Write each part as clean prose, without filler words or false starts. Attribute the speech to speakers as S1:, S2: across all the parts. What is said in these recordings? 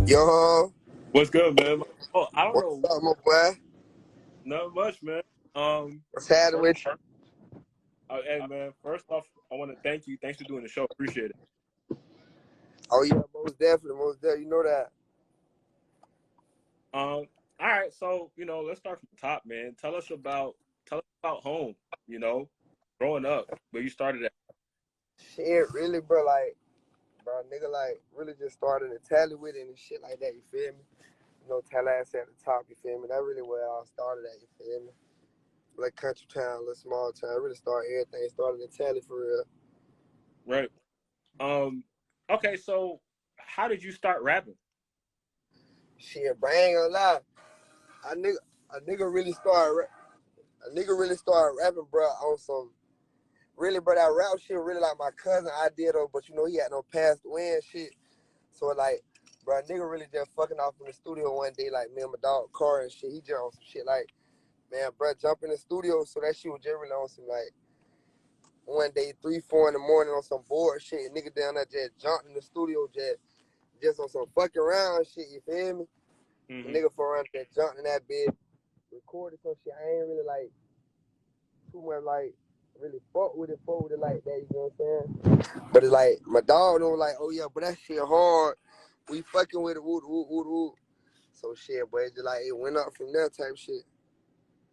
S1: Yo,
S2: What's good, man? Oh, I don't
S1: what's
S2: know.
S1: up, my boy?
S2: Not much, man.
S1: What's happening
S2: First,
S1: with you?
S2: hey, man. First off, I want to thank you. Thanks for doing the show. Appreciate it.
S1: Oh yeah, most definitely, most definitely. You know that.
S2: All right. So, let's start from the top, man. Tell us about home. You know, growing up, where you started at.
S1: Shit, really, bro. Like, bro, nigga, like, really just started to tally with it and shit like that. You feel me? You know, tally ass at the top. You feel me? That really where I started at. You feel me? Like country town, little small town. Really started everything. Started in tally for real.
S2: Right. Um. Okay. So, how did you start rapping?
S1: Shit, bro, I ain't gonna lie. A nigga, a nigga really started. A nigga really started rapping, bro, on some. Really, bro, that rap shit really like my cousin idea though, but you know he had no passed away and shit. So like, bro, nigga really just fucking off in the studio one day, like me and my dog car and shit. He just on some shit like, man, bro, jump in the studio. So that shit was generally on some like one day, 3, 4 in the morning on some board shit. Nigga down there just jumped in the studio, just on some fucking around shit. You feel me? The
S2: Mm-hmm.
S1: nigga for around there jumped in that bed, recorded some shit. I ain't really like too much like really fuck with it like that. You know what I'm saying? But it's like my dog don't like, oh yeah, but that shit hard. We fucking with it, woot, woot, woot, woot. So shit, but it just like it went up from there type shit.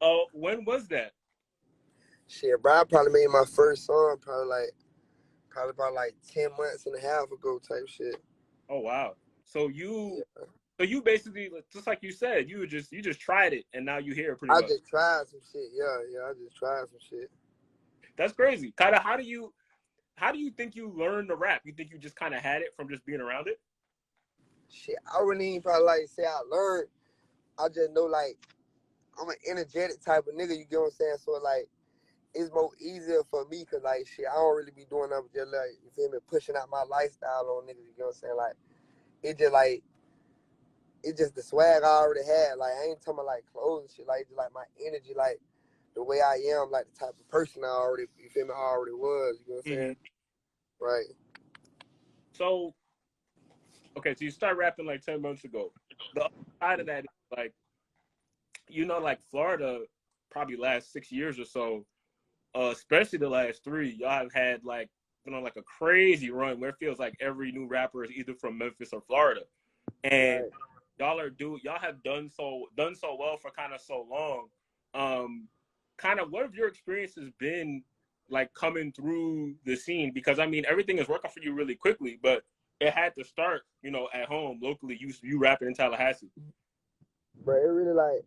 S2: Oh, when was that?
S1: Shit, bro, I probably made my first song probably about like 10 months and a half ago type shit.
S2: Oh, wow. So you,
S1: Yeah.
S2: so you basically, just like you said, you just tried it, and now you here pretty
S1: I
S2: much.
S1: just tried some shit. Yeah, I just tried some shit.
S2: That's crazy. Kind of, how do you think you learned to rap? You think you just kind of had it from just being around it?
S1: Shit, I wouldn't even probably like say I learned. I just know like I'm an energetic type of nigga, you get what I'm saying? So like it's more easier for me because like shit, I don't really be doing nothing just like you feel me, pushing out my lifestyle on niggas, you get what I'm saying? Like it just like it's just the swag I already had. Like I ain't talking about like clothes and shit, like just like my energy, like the way I am, like the type of person I already you feel me, I already was, you know what I'm
S2: Mm-hmm.
S1: saying? Right.
S2: So, okay, so you start rapping like 10 months ago. The other side of that is like, like Florida, probably last 6 years or so, especially the last three, y'all have had like, like a crazy run where it feels like every new rapper is either from Memphis or Florida. And
S1: Right.
S2: y'all have done so well for kind of so long. Kind of what have your experiences been like coming through the scene? Because I mean everything is working for you really quickly, but it had to start, at home locally. You rapping in Tallahassee.
S1: But it really like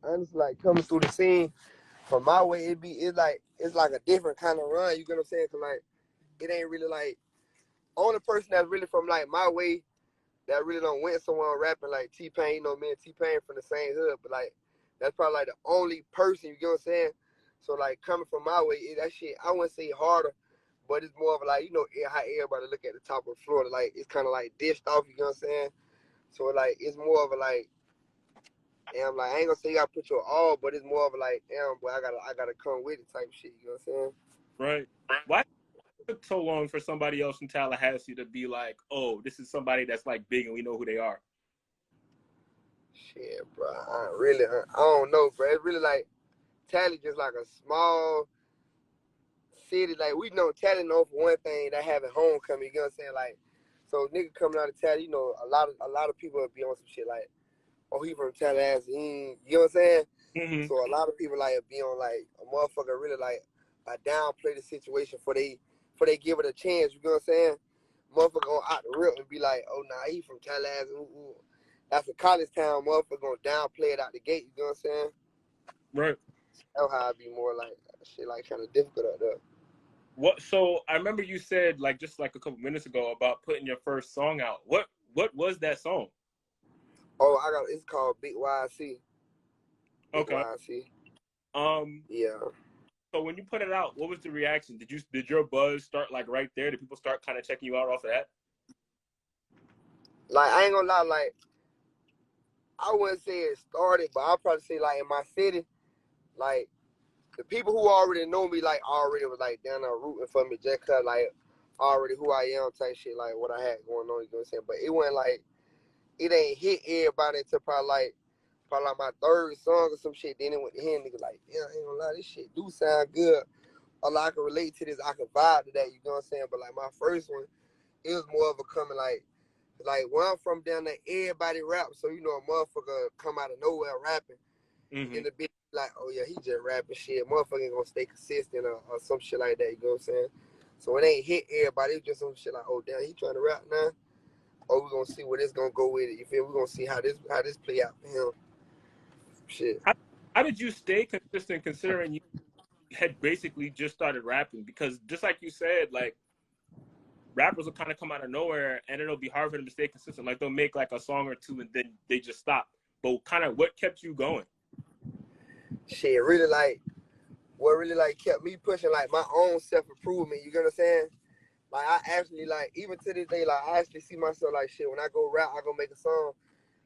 S1: honestly like coming through the scene from my way, it's like a different kind of run, you get what I'm saying? Cause like it ain't really like only person that's really from like my way that really don't went somewhere rapping like T-Pain, me and T-Pain from the same hood, but like that's probably like the only person, you get what I'm saying? So like coming from my way, that shit, I wouldn't say harder, but it's more of like, how everybody look at the top of Florida, like it's kind of like dished off, you get what I'm saying? So like it's more of a like, damn, like I ain't gonna say you gotta put your all, but it's more of a like, damn, boy, I gotta come with it type shit, you know what I'm saying?
S2: Right. Why took so long for somebody else in Tallahassee to be like, oh, this is somebody that's like big and we know who they are?
S1: Shit, bro, I don't know, bro. It's really like Tally just like a small city. Like we know Tally known for one thing, that having homecoming. You know what I'm saying? Like, so nigga coming out of Tally, a lot of people would be on some shit like, oh, he from Tallahassee. You know what I'm saying?
S2: Mm-hmm.
S1: So a lot of people like be on like a motherfucker really like downplay the situation for they give it a chance. You know what I'm saying? Motherfucker gonna out the rip and be like, oh nah, he from Tallahassee. Ooh, ooh. That's a college town. Motherfucker gonna downplay it out the gate. You know what I'm saying?
S2: Right.
S1: That's how I be more like shit, like kind of difficult out there.
S2: What? So I remember you said like just like a couple minutes ago about putting your first song out. What was that song?
S1: Oh, it's called Big YC. Big
S2: Okay.
S1: YC.
S2: Um.
S1: Yeah.
S2: So when you put it out, what was the reaction? Did your buzz start like right there? Did people start kind of checking you out off of that?
S1: Like I ain't gonna lie, like I wouldn't say it started, but I'll probably say like in my city, like the people who already know me, like already was like down there rooting for me just cause like already who I am type shit, like what I had going on, you know what I'm saying? But it wasn't like it ain't hit everybody until probably like my third song or some shit. Then it went to him, nigga like, yeah, I ain't gonna lie, this shit do sound good. A lot I can relate to this, I can vibe to that, you know what I'm saying? But like my first one, it was more of a coming like where I'm from down there, everybody rap, so you know a motherfucker come out of nowhere rapping. And then the bitch like, oh yeah, he just rapping shit. Motherfucker ain't gonna stay consistent or some shit like that, you know what I'm saying? So it ain't hit everybody, it was just some shit like, oh damn, he trying to rap now. Oh, we gonna see where this gonna go with it. You feel? We gonna see how this play out for him. Shit.
S2: How did you stay consistent considering you had basically just started rapping? Because just like you said, like rappers will kind of come out of nowhere and it'll be hard for them to stay consistent. Like they'll make like a song or two and then they just stop. But kind of what kept you going?
S1: Shit, really like what really like kept me pushing like my own self improvement. You get what I'm saying? Like I actually like even to this day, like I actually see myself like shit. When I go rap, I go make a song.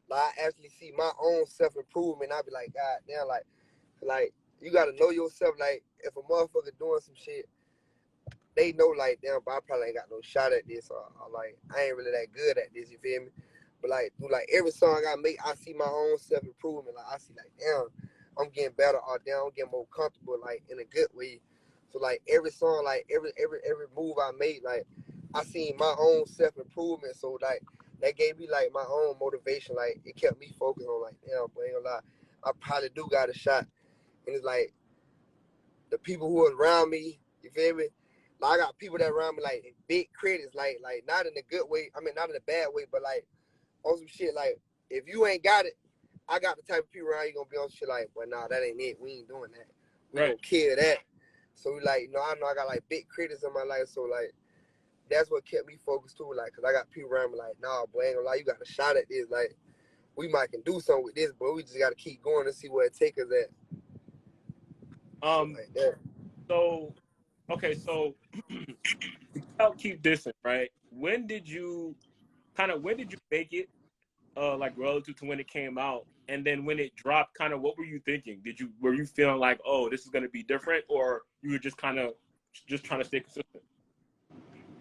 S1: Like I actually see my own self improvement. I be like, God damn, like you gotta know yourself. Like if a motherfucker doing some shit, they know like damn, but I probably ain't got no shot at this, or like I ain't really that good at this. You feel me? But like through like every song I make, I see my own self improvement. Like I see like damn, I'm getting better, or damn, I'm getting more comfortable, like in a good way. So like every song, like every move I made, like I seen my own self improvement. So like that gave me like my own motivation. Like it kept me focused on like damn, but ain't gonna lie, I probably do got a shot. And it's like the people who are around me, you feel me? Like I got people that around me like big critics, like not in a good way. I mean, not in a bad way, but like on some shit. Like if you ain't got it, I got the type of people around you gonna be on shit like, but nah, that ain't it. We ain't doing that. We
S2: Right.
S1: gonna kill that. So we like, I know I got like big critics in my life. So like that's what kept me focused too. Like, cause I got people around me like, nah, boy, ain't gonna lie, you got a shot at this. Like we might can do something with this, but we just gotta keep going and see where it take us at. Shit
S2: Um.
S1: like that.
S2: So, okay. So, I'll keep dissing. Right. When did you make it? Like relative to when it came out, and then when it dropped, kind of what were you thinking? Were you feeling like, oh, this is gonna be different, or you were just kind of just trying to stay consistent?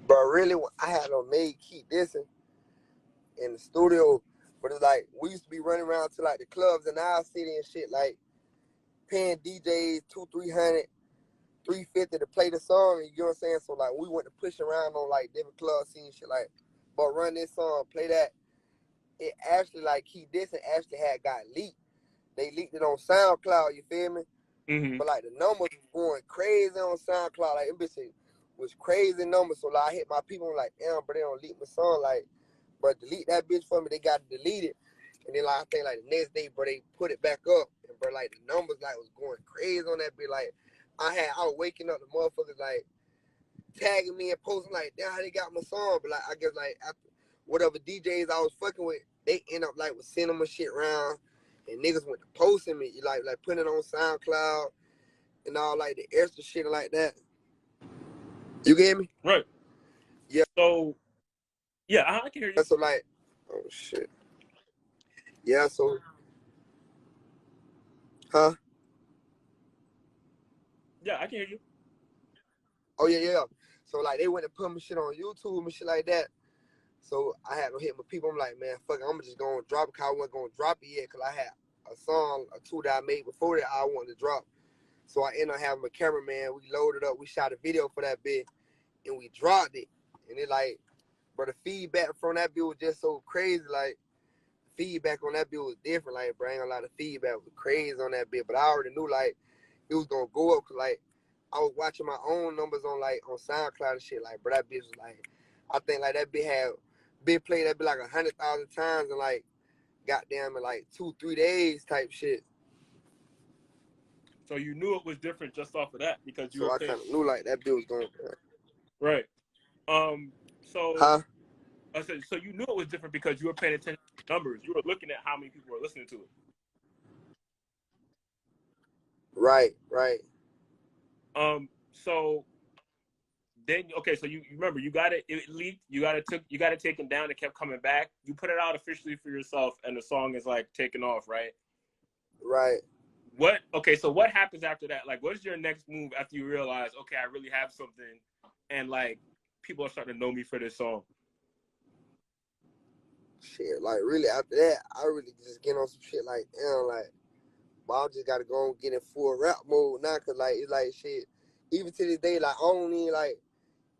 S1: But really, I had on made keep dissing in the studio. But it's like we used to be running around to like the clubs in our city and shit, like paying DJs 200, 300, 350 to play the song. You know what I'm saying? So like we went to push around on like different club scenes, shit like, but run this song, play that. It actually like Keep This and actually had got leaked. They leaked it on SoundCloud. You feel me?
S2: Mm-hmm.
S1: But like the numbers was going crazy on SoundCloud. Like it bitch was crazy numbers. So like I hit my people like, damn, but they don't leak my song. Like, but delete that bitch for me. They got to delete it. And then like I think like the next day, bro, they put it back up. And bro, like the numbers like was going crazy on that bitch. Like I was waking up the motherfuckers like tagging me and posting like, damn, how they got my song. But like I guess like after whatever DJs I was fucking with, they end up like with sending my shit around. And niggas went to posting me, like putting it on SoundCloud and all like the extra shit like that. You get me?
S2: Right.
S1: Yeah.
S2: So yeah, I can hear you.
S1: So like, oh shit. Yeah. So, huh?
S2: Yeah, I can hear you.
S1: Oh yeah. So like they went and put my shit on YouTube and shit like that. So I had to hit my people. I'm like, man, fuck it, I'm just gonna drop it. Cause I wasn't gonna drop it yet. Cause I had a song or two that I made before that I wanted to drop. So I ended up having a cameraman. We loaded up. We shot a video for that bit, and we dropped it. And it like, but the feedback from that bit was just so crazy. Like feedback on that bit was different. Like, bro, ain't a lot of feedback was crazy on that bit. But I already knew like it was gonna go up. Cause like I was watching my own numbers on like on SoundCloud and shit. Like, bro, that bitch was like, I think like that bit had been played that bit like 100,000 times and like goddamn in like 2-3 days type shit.
S2: So you knew it was different just off of that because you
S1: So
S2: were
S1: I
S2: paying.
S1: kind of knew like that bit was going.
S2: Right. So
S1: Huh?
S2: I said, so you knew it was different because you were paying attention to the numbers. You were looking at how many people were listening to it.
S1: Right.
S2: So then okay, so you remember you got it leaked, you got it taken down, it kept coming back. You put it out officially for yourself, and the song is like taking off, right?
S1: Right.
S2: So what happens after that? Like, what is your next move after you realize, okay, I really have something, and like people are starting to know me for this song?
S1: shit, like really after that, I really just get on some shit like, damn, like, but I just gotta go and get in full rap mode now, cause like it's like shit. Even to this day, like I don't even like.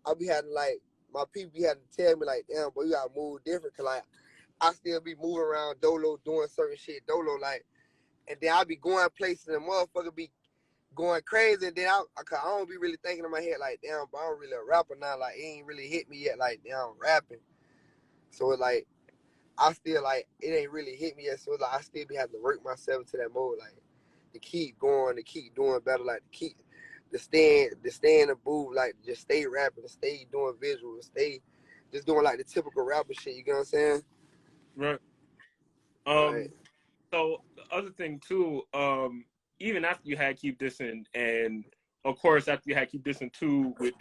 S1: I be having like my people be having to tell me like, damn, boy, you gotta move different, cause like I still be moving around Dolo doing certain shit Dolo like, and then I be going places and motherfucker be going crazy, and then cause I don't be really thinking in my head like, damn, but I'm really a rapper now, like it ain't really hit me yet, like damn, I'm rapping. So it's like I still like it ain't really hit me yet, so it's like I still be having to work myself into that mode, like to keep going, to keep doing better, like to stay in the booth, like just stay rapping, to stay doing visuals, stay just doing like the typical rapper shit. You get what I'm saying?
S2: Right.
S1: Like
S2: So the other thing too, even after you had Keep Dissing, and of course after you had Keep Dissing too, with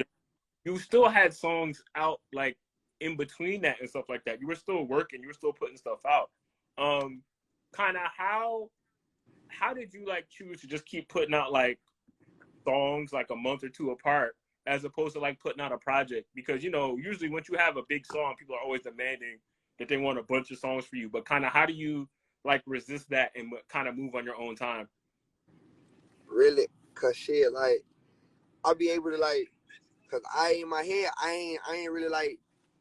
S2: you still had songs out like in between that and stuff like that. You were still working, you were still putting stuff out. Kind of how did you like choose to just keep putting out like songs like a month or two apart as opposed to like putting out a project? Because you know usually once you have a big song, people are always demanding that they want a bunch of songs for you. But kind of how do you like resist that and kind of move on your own time?
S1: really, cause shit, like I'll be able to like, cause I in my head, I ain't really like,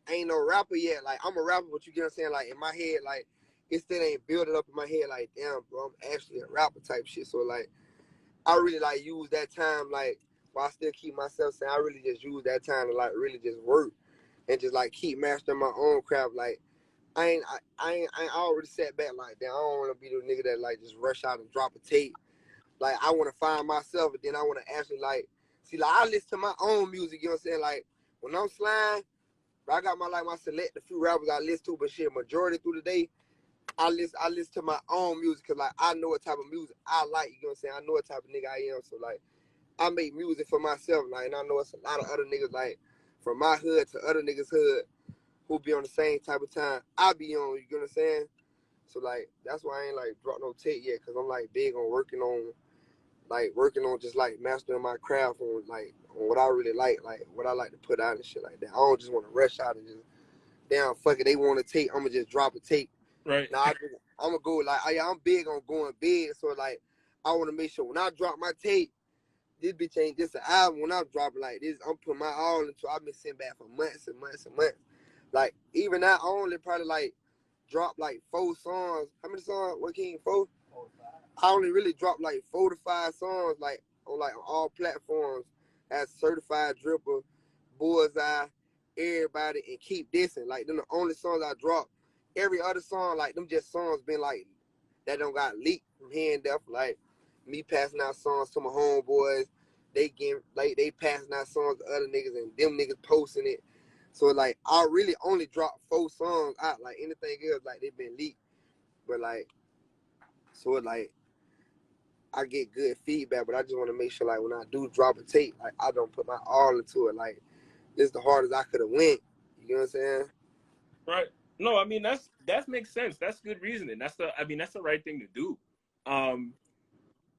S1: I ain't no rapper yet. Like I'm a rapper, but you get what I'm saying? Like in my head, like it still ain't built up in my head. Like damn, bro, I'm actually a rapper type shit. So like I really like use that time like while I still keep myself saying I really just use that time to like really just work and just like keep mastering my own craft. Like I ain't already sat back like that. I don't want to be the nigga that like just rush out and drop a tape. Like I want to find myself, and then I want to actually like see. Like I listen to my own music. You know what I'm saying? Like when I'm sliding, I got my like my select a few rappers I listen to, but shit, majority through the day, I listen to my own music because like I know what type of music I like. You know what I'm saying? I know what type of nigga I am. So like I make music for myself. Like and I know it's a lot of other niggas like from my hood to other niggas hood who be on the same type of time I be on. You get what I'm saying? So like that's why I ain't like dropped no tape yet, cause I'm like big on working on just like mastering my craft on like on what I really like what I like to put out and shit like that. I don't just want to rush out and just damn fuck it. They want to take, I'm gonna just drop a tape.
S2: Right.
S1: Now I'm gonna go like I'm big on going big, so like I want to make sure when I drop my tape, this bitch ain't just an album. When I'm dropping like this, I'm putting my all into. I've been sitting back for months and months and months. Like even I only probably like dropped like 4 songs. How many songs? What King 4? I only really dropped like 4 to 5 songs like on all platforms as certified dripper, bullseye, everybody, and keep dissing. Like them the only songs I dropped. Every other song, like them just songs been like that don't got leaked from here and there. Like me passing out songs to my homeboys, they getting like they passing out songs to other niggas and them niggas posting it. So like I really only dropped 4 songs out. Like anything else, like they been leaked. But like so it like I get good feedback, but I just want to make sure like when I do drop a tape, like I don't put my all into it. Like this is the hardest I could have went. You know what I'm saying?
S2: Right. No, I mean that makes sense. That's good reasoning. That's the right thing to do. Um,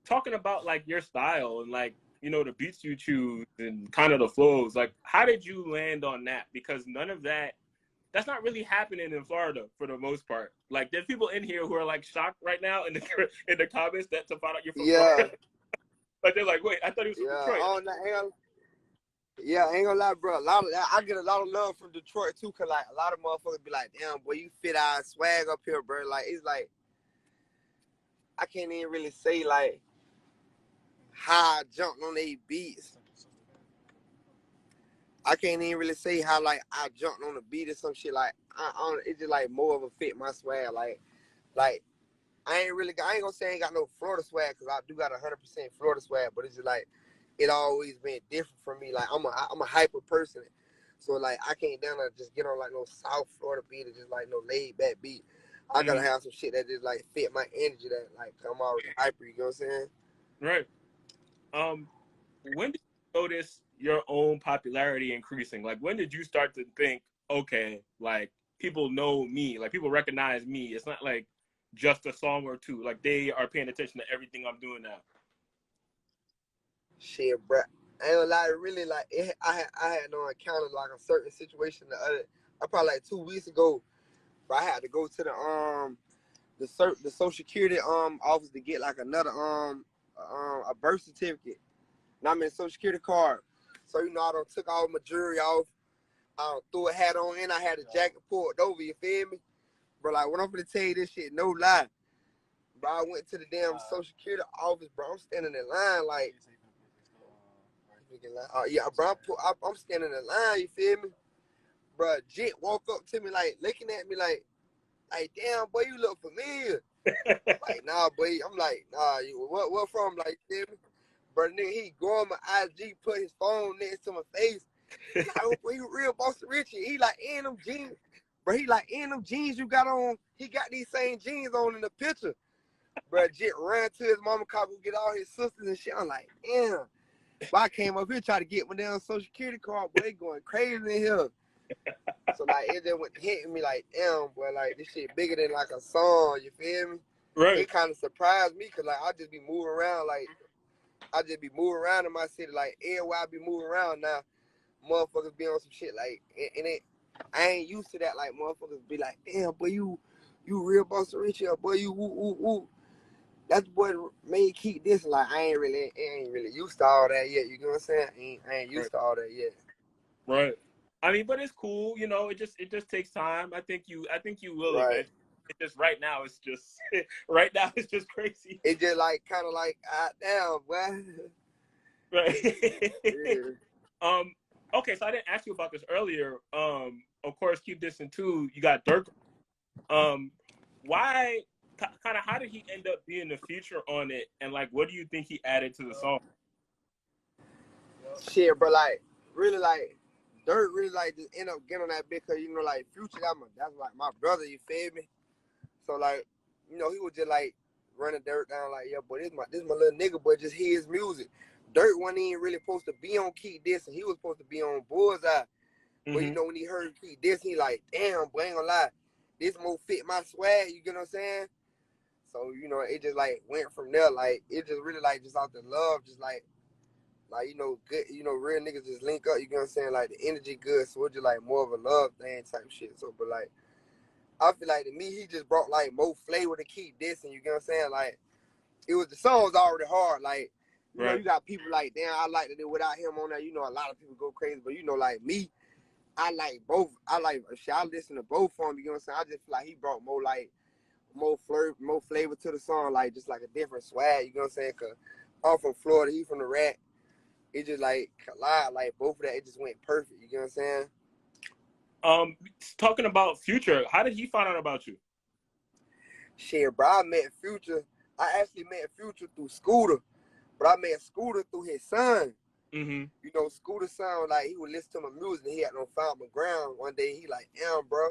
S2: Talking about like your style and like you know the beats you choose and kind of the flows. Like, how did you land on that? Because none of that's not really happening in Florida for the most part. Like, there's people in here who are like shocked right now in the in the comments that to find out you're from
S1: Yeah,
S2: Florida. Like they're like, wait, I thought he was from
S1: yeah.
S2: Detroit.
S1: Oh, no, yeah, I ain't gonna lie, bro. A lot of I get a lot of love from Detroit too, cause like a lot of motherfuckers be like, "Damn, boy, you fit our swag up here, bro." Like it's like I can't even really say like how I jumped on they beats. I can't even really say how like I jumped on the beat or some shit. Like it's just like more of a fit my swag. Like I ain't gonna say I ain't got no Florida swag because I do got 100% Florida swag, but it's just like it always been different for me. Like I'm a hyper person, so like I can't down to just get on like no South Florida beat or just like no laid back beat. I gotta
S2: Mm,
S1: have some shit that just like fit my energy that like I'm already hyper. You know what I'm saying?
S2: right. Um, when did you notice your own popularity increasing? Like, when did you start to think, okay, like people know me, like people recognize me? It's not like just a song or two. Like they are paying attention to everything I'm doing now.
S1: Shit, bro. I ain't gonna lie, really like I had no encounter like a certain situation the other. I probably like 2 weeks ago. But I had to go to the social security office to get like another a birth certificate. And I mean social security card. So you know I done took all my jewelry off. I done threw a hat on and I had a jacket pulled over, you feel me? Bro, like when I'm gonna tell you this shit, no lie. Bro, I went to the damn social security office, bro. I'm standing in line like yeah, bro, I'm standing in line, you feel me? Bro, Jit walk up to me like looking at me like damn boy, you look familiar. Like, nah, boy. I'm like, nah, you what from? Like, you feel me? But nigga, he go on my IG, put his phone next to my face. He like, oh, boy, you real boss of Richey. He like, and them jeans. Bro, he like, and them jeans you got on, he got these same jeans on in the picture. Bro, Jit ran to his mama car to get all his sisters and shit. I'm like, damn. But I came up here trying to get my damn social security card, boy, they going crazy in here. So, like, it just went hitting me like, damn, boy, like, this shit bigger than, like, a song, you feel me?
S2: Right.
S1: It kind of surprised me, because, like, I just be moving around, like, I just be moving around in my city, like, everywhere I be moving around now, motherfuckers be on some shit, like, and it, I ain't used to that, like, motherfuckers be like, damn, boy, you real boss of Richey, boy, you woo, woo, woo. That's what made keep this, like, I ain't really used to all that yet, you know what I'm saying? I ain't used to all that yet.
S2: Right. I mean, but it's cool, you know. It just takes time. I think you will
S1: Right.
S2: eventually. It just right now it's just right now it's just crazy.
S1: It just like kind of like damn, boy.
S2: Right.
S1: Yeah.
S2: Okay, so I didn't ask you about this earlier. Of course, keep this in too. You got Durk. Why? Kind of how did he end up being the feature on it, and like, what do you think he added to the song?
S1: Shit, bro, like really, like Durk really like just end up getting on that bit because you know like Future that's like my brother. You feel me? So like you know he was just like running Durk down like yeah, boy, this my little nigga, but just hear his music. Durk wasn't even really supposed to be on Keep This, and he was supposed to be on Bullseye. But you know when he heard Keep This, he like damn, boy, ain't gonna lie, this more fit my swag. You get what I'm saying? So you know it just like went from there. Like it just really like just out the love, just like you know, good, you know, real niggas just link up, you know what I'm saying? Like the energy good, so it's just like more of a love thing type shit. So, but like, I feel like to me, he just brought like more flavor to Keep This, and you get what I'm saying? Like, it was the song's already hard. Like, you know, you got people like, damn, I like to do without him on there. You know, a lot of people go crazy, but you know, like me, I like both. I listen to both of them, you know what I'm saying? I just feel like he brought more like, more flavor to the song, like just like a different swag, you know what I'm saying? Cause I'm from Florida, he from the Rat. It just like collide, like both of that. It just went perfect. You get what I'm
S2: saying? Talking about Future, how did he find out about you?
S1: Shit, bro, I met Future. I actually met Future through Scooter, but I met Scooter through his son. You know, Scooter's son, like he would listen to my music. And he had no found my ground. One day, he like, damn, bro.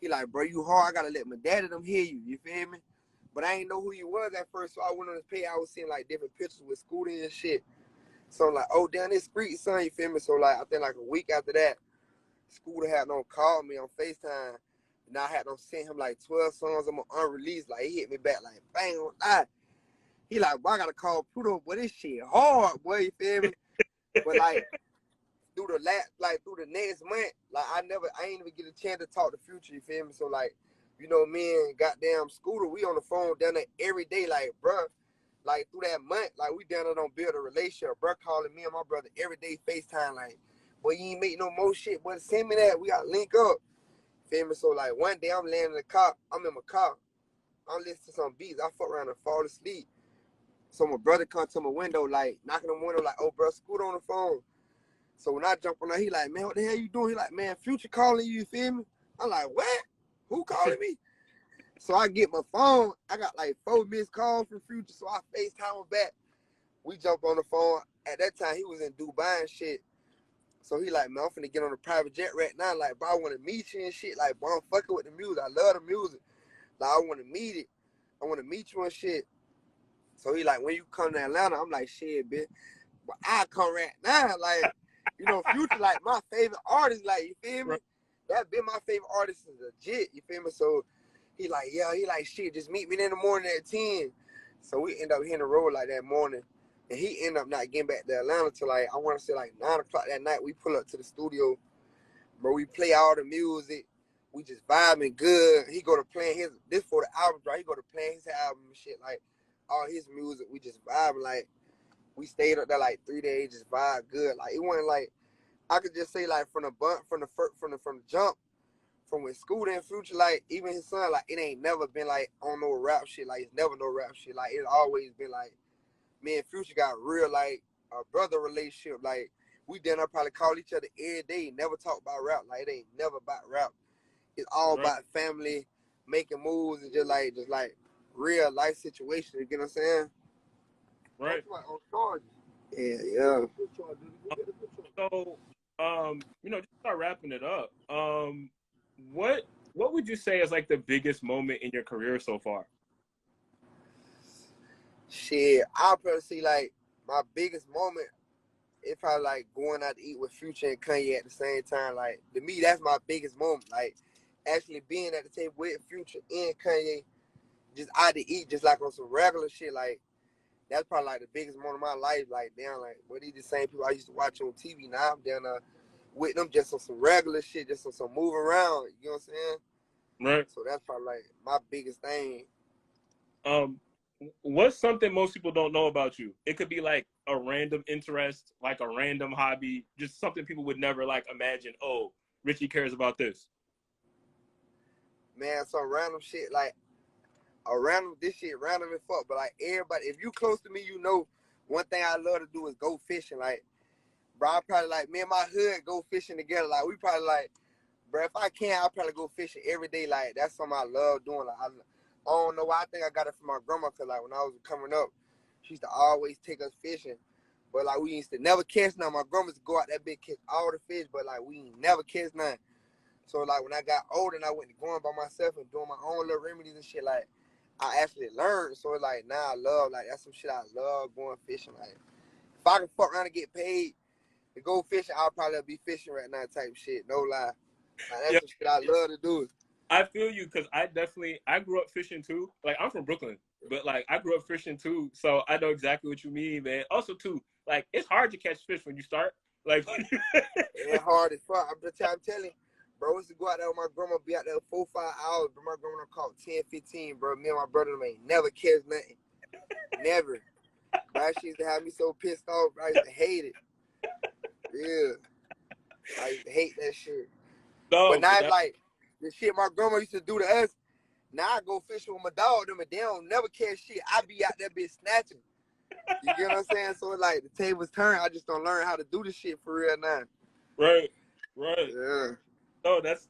S1: He like, bro, you hard. I gotta let my daddy them hear you. You feel me? But I ain't know who you was at first, so I went on his page. I was seeing like different pictures with Scooter and shit. So I'm like, oh, damn, this street son, you feel me? So like, I think like a week after that, Scooter had no call me on FaceTime. And I had to send him like 12 songs of my unreleased. Like, he hit me back like, bang, on that. He like, boy, I gotta call Pluto, boy, this shit hard, boy, you feel me? But like, through the next month, like, I ain't even get a chance to talk to Future, you feel me? So like, you know, me and goddamn Scooter, we on the phone down there every day, like, bruh. Like, through that month, like, we down there don't build a relationship. Bro calling me and my brother every day FaceTime, like, boy, you ain't make no more shit, boy, send me that. We got to link up. Feel me? So, like, one day I'm laying in the car. I'm in my car. I'm listening to some beats. I fuck around and fall asleep. So my brother come to my window, like, knocking on the window, like, oh, bro, Scoot on the phone. So when I jump on there, he like, man, what the hell you doing? He like, man, Future calling you, you feel me? I'm like, what? Who calling me? So I get my phone. I got like 4 missed calls from Future, so I FaceTime him back. We jumped on the phone. At that time, he was in Dubai and shit. So he like, man, I'm finna get on a private jet right now. Like, bro, I want to meet you and shit. Like, bro, I'm fucking with the music. I love the music. Like, I want to meet it. I want to meet you and shit. So he like, when you come to Atlanta, I'm like, shit, bitch. But I come right now. Like, you know, Future, like, my favorite artist. Like, you feel me? That been my favorite artist is legit. You feel me? So he like, yeah, he like, shit, just meet me in the morning at 10. So we end up hitting the road like that morning. And he ended up not getting back to Atlanta till like, I want to say like 9 o'clock that night. We pull up to the studio, bro. We play all the music. we just vibing good. He go to playing his this for the album, right? He go to playing his album and shit, like all his music. We just vibing, like we stayed up there like 3 days, just vibe good. Like it wasn't like I could just say like from the jump, from when Scooter and Future, like even his son, like it ain't never been like on no rap shit. Like it's never no rap shit. Like it's always been like me and Future got real like a brother relationship. Like we done probably call each other every day. Never talk about rap. Like it ain't never about rap. It's all
S2: Right.
S1: about family, making moves, and just like real life situations. You get what I'm saying?
S2: Right.
S1: Yeah, yeah.
S2: So, just start wrapping it up. What would you say is like the biggest moment in your career so far?
S1: Shit, I'll probably say like my biggest moment is probably like going out to eat with Future and Kanye at the same time. Like to me, that's my biggest moment. Like actually being at the table with Future and Kanye, just out to eat, just like on some regular shit. Like that's probably like the biggest moment of my life. Like damn, like what these the same people I used to watch on TV. Now I'm down with them just on some regular shit, just on some move around. You know what I'm saying?
S2: Right.
S1: So that's probably like my biggest thing.
S2: What's something most people don't know about you? It could be like a random interest, like a random hobby, just something people would never like imagine. Oh, Richey cares about this.
S1: Man, some random shit like this shit random as fuck. But like everybody, if you close to me, you know one thing I love to do is go fishing. Like, bro, I probably like me and my hood go fishing together. Like we probably like, bro, if I can, I'll probably go fishing every day. Like that's something I love doing. Like I don't know why. I think I got it from my grandma. Cause like when I was coming up, she used to always take us fishing. But like we used to never catch none. My grandma used to go out that big catch all the fish, but like we ain't never catch none. So like when I got older and I went to going by myself and doing my own little remedies and shit, like I actually learned. So it's like now I love, like that's some shit I love going fishing. Like if I can fuck around and get paid to go fishing, I'll probably be fishing right now type shit. No lie. Like that's
S2: Yeah,
S1: some shit I love to do.
S2: I feel you because I grew up fishing too. Like I'm from Brooklyn, but like I grew up fishing too, so I know exactly what you mean, man. Also too, like it's hard to catch fish when you start. Like,
S1: It hard as fuck. I'm telling you, bro, used to go out there with my grandma, be out there 4-5 hours, but my grandma caught 10-15, bro. Me and my brother ain't never catch nothing. Never. Bro, she used to have me so pissed off. I used to hate it. Yeah. I used to hate that shit. But
S2: no,
S1: now
S2: but
S1: it's like the shit my grandma used to do to us. Now I go fishing with my dog, them, and they don't never catch shit. I be out there bitch snatching. You get what I'm saying? So it's like the tables turn. I just don't learn how to do this shit for real now.
S2: right, right.
S1: Yeah.
S2: That's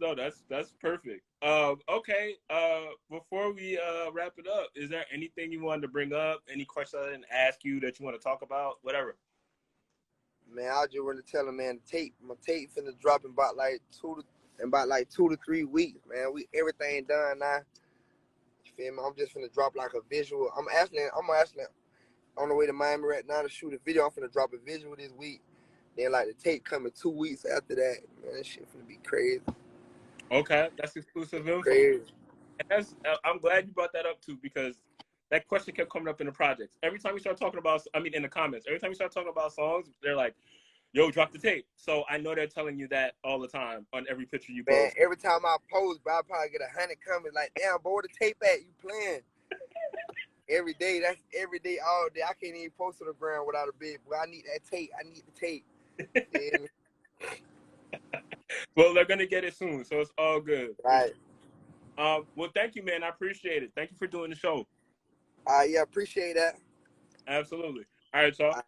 S2: perfect. Okay. Before we wrap it up, is there anything you wanted to bring up? Any questions I didn't ask you that you want to talk about? Whatever.
S1: Man, I just want to tell him, man, my tape finna drop in about like 2 to 3 weeks, man. Everything done now. You feel me? I'm just finna drop like a visual. I'm actually on the way to Miami right now to shoot a video. I'm finna drop a visual this week. Then like the tape coming 2 weeks after that. Man, that shit finna be crazy.
S2: Okay, that's exclusive info.
S1: Crazy.
S2: And I'm glad you brought that up too because that question kept coming up in the projects. Every time we start talking about, I mean, in the comments, every time we start talking about songs, they're like, "Yo, drop the tape." So I know they're telling you that all the time on every picture you
S1: Man,
S2: post.
S1: every time I post, bro, I probably get 100 comments like, damn, boy, where the tape at? You playing? Every day, that's every day, all day. I can't even post on the ground without a bid. Boy, I need that tape. I need the tape. Yeah.
S2: Well, they're gonna get it soon, so it's all good.
S1: Right.
S2: Well, thank you, man. I appreciate it. Thank you for doing the show.
S1: Yeah, appreciate that.
S2: Absolutely. All right, y'all.